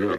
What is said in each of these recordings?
Yeah.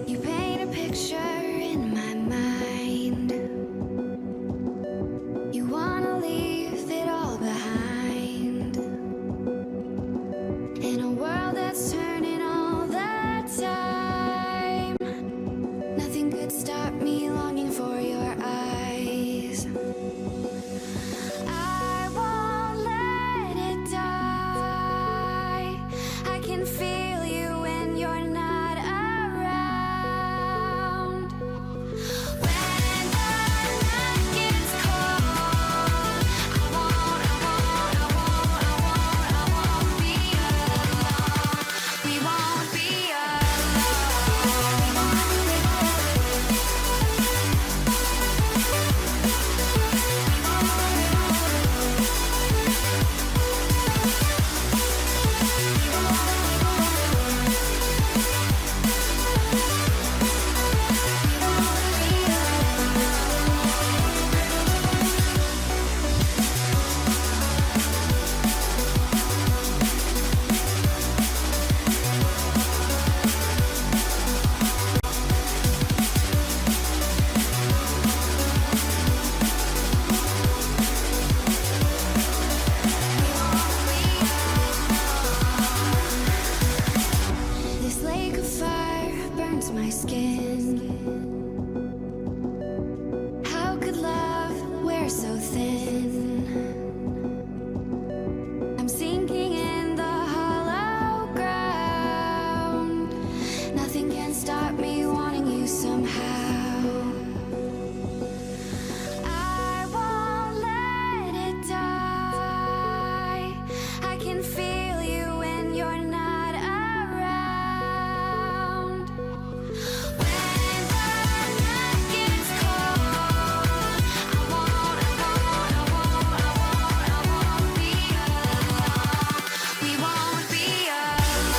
You paint a picture in my mind. You wanna leave it all behind. In a world that's turning all the time, nothing could stop me longing for your eyes. I won't let it die. I can feel you when you're not around. When the night gets cold, I won't be alone. We won't be This lake of fire burns my skin. How could love wear so thin? I'm sinking in the hollow ground. Nothing can stop me wanting you somehow. I won't let it die. I can feel you when you're not around. When the night gets cold, I won't be alone. We won't be alone.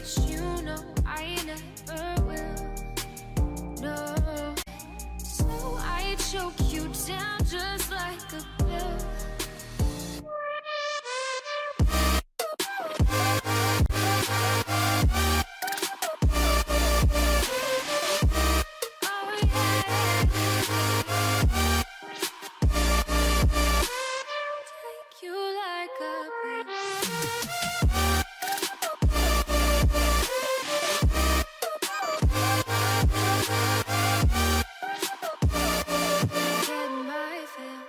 but you know I never will. No, so I choke you down just like a pill. Oh yeah, take you like a pill. Get my fill.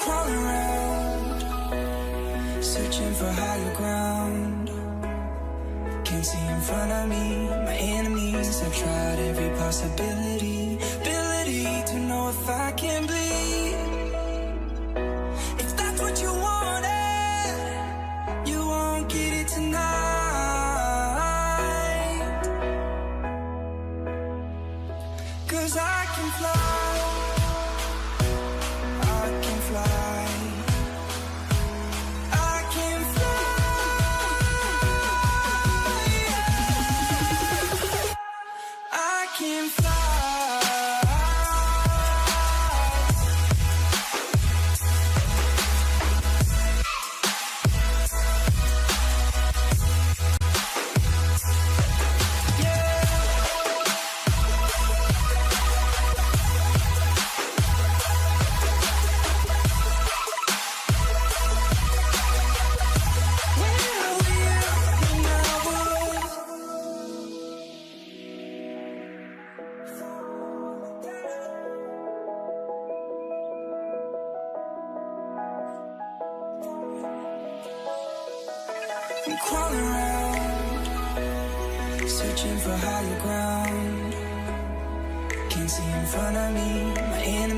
Crawling around, searching for higher ground. Can't see in front of me, my enemies have tried every possibility. Ability to know if I can bleed. If that's what you wanted, you won't get it tonight. 'Cause I can fly. I can fly. I'm crawling around, searching for higher ground. Can't see in front of me, my enemy.